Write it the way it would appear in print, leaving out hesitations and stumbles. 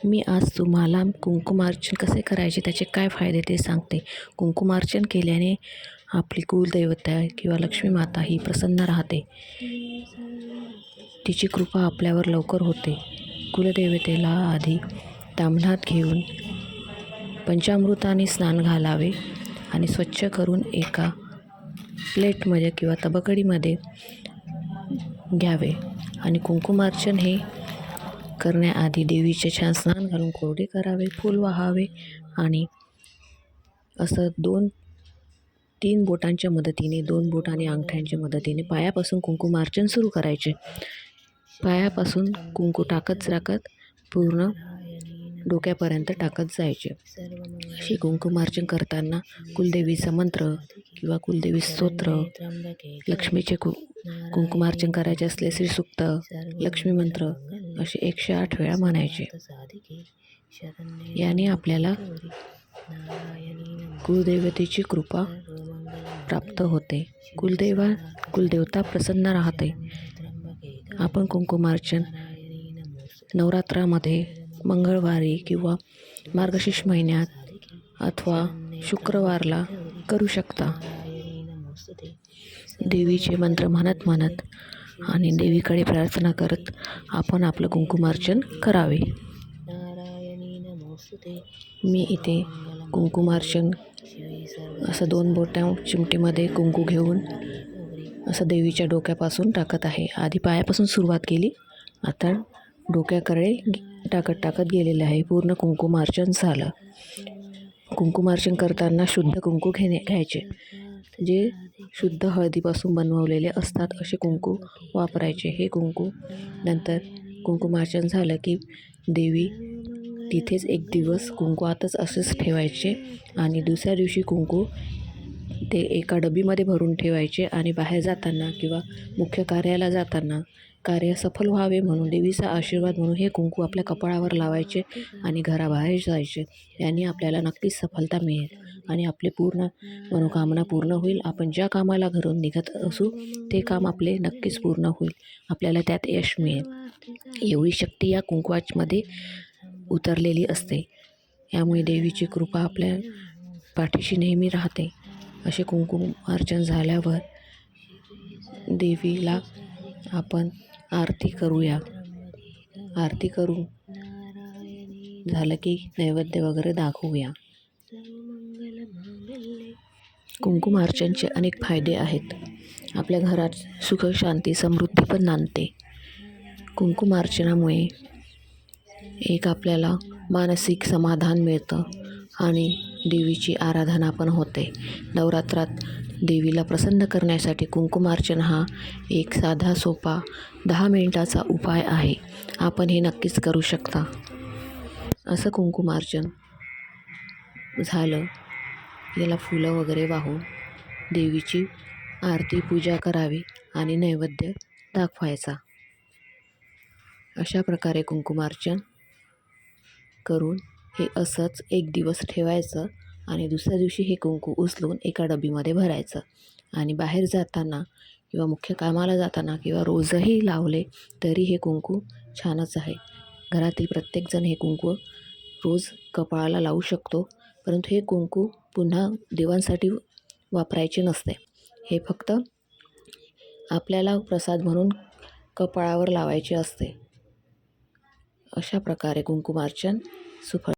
मी आज तुम्हाला कुंकुमार्चन कसे करायचे, त्याचे काय फायदे ते सांगते. कुंकुमार्चन केल्याने आपली कुलदैवता किंवा लक्ष्मी माता ही प्रसन्न राहते. तिची कृपा आपल्यावर लवकर होते. कुलदेवतेला आधी ताम्हणात घेऊन पंचामृताने स्नान घालावे आणि स्वच्छ करून एका प्लेटमध्ये किंवा तबकडीमध्ये घ्यावे आणि कुंकुमार्चन हे करण्याआधी देवीचे छान स्नान घालून कोरडे करावे, फूल वाहावे आणि असं 2-3 बोटांच्या मदतीने 2 बोट आणि अंगठ्यांच्या मदतीने पायापासून कुंकुमार्चन सुरू करायचे. पायापासून कुंकू टाकत पूर्ण डोक्यापर्यंत टाकत जायचे. अशी कुंकुमार्चन करताना कुलदेवीचा मंत्र किंवा कुलदेवी स्तोत्र, लक्ष्मीचे कुंकुमार्चन करायचे असले श्रीसूक्त, लक्ष्मी मंत्र असे 108 वेळा म्हणायचे. याने आपल्याला कुलदेवतेची कृपा प्राप्त होते. कुलदेवता प्रसन्न राहते. आपण कुंकुमार्चन नवरात्रामध्ये मंगळवारी किंवा मार्गशीर्ष महिन्यात अथवा शुक्रवारला करू शकता. देवीचे मंत्र म्हणत आणि देवीकडे प्रार्थना करत आपण आपलं कुंकुमार्चन करावे. मी इथे कुंकुमार्चन असं 2 बोटां चिमटीमध्ये कुंकू घेऊन असं देवीच्या डोक्यापासून टाकत आहे. आधी पायापासून सुरुवात केली, आता डोक्याकडे टाकत गेलेले आहे. पूर्ण कुंकुमार्चन झालं. कुंकुमार्चन करताना शुद्ध कुंकू घ्यायचे. जे शुद्ध हळदीपासून बनवलेले असतात असे कुंकू वापरायचे. हे कुंकू नंतर कुंकुमार्चन झालं की देवी तिथेच 1 दिवस कुंकवातच असेच ठेवायचे आणि दुसऱ्या दिवशी कुंकू ते एका डबीमध्ये भरून ठेवायचे आणि बाहेर जाताना किंवा मुख्य कार्याला जाताना कार्य सफल व्हावे म्हणून देवीचा आशीर्वाद म्हणून हे कुंकू आपल्या कपाळावर लावायचे आणि घराबाहेर जायचे. याने आपल्याला नक्कीच सफलता मिळेल आणि आपले पूर्ण मनोकामना पूर्ण होईल. आपण ज्या कामाला घरून निघत असू ते काम आपले नक्कीच पूर्ण होईल. आपल्याला त्यात यश मिळेल. एवढी शक्ती या कुंकवामध्ये उतरलेली असते. यामुळे देवीची कृपा आपल्या पाठीशी नेहमी राहते. असे कुंकुमार्चन झाल्यावर देवीला आपण आरती करूया. आरती करून झालं की नैवेद्य वगैरे दाखवूया. कुंकुमार्चनचे अनेक फायदे आहेत. आपल्या घरात सुख, शांती, समृद्धी पण नांदते. कुंकुमार्चनामुळे एक आपल्याला मानसिक समाधान मिळतं आणि देवीची आराधना पण होते. नवरात्रात देवीला प्रसन्न करण्यासाठी कुंकुमार्चन हा एक साधा सोपा 10 मिनिटाचा उपाय आहे. आपण हे नक्कीच करू शकता. असं कुंकुमार्चन झालं याला फुलं वगैरे वाहून देवीची आरती पूजा करावी आणि नैवेद्य दाखवायचा. अशा प्रकारे कुंकुमार्चन करून हे असंच 1 दिवस ठेवायचं आणि दुसऱ्या दिवशी हे कुंकू उचलून एका डबीमध्ये भरायचं आणि बाहेर जाताना किंवा मुख्य कामाला जाताना किंवा रोजही लावले तरी हे कुंकू छानच आहे. घरातील प्रत्येकजण हे कुंकू रोज कपाळाला लावू शकतो. परंतु हे कुंकू पुन्हा देवांसाठी वापरायचे नसते. हे फक्त आपल्याला प्रसाद म्हणून कपाळावर लावायचे असते. अशा प्रकारे कुंकुमार्चन सुफल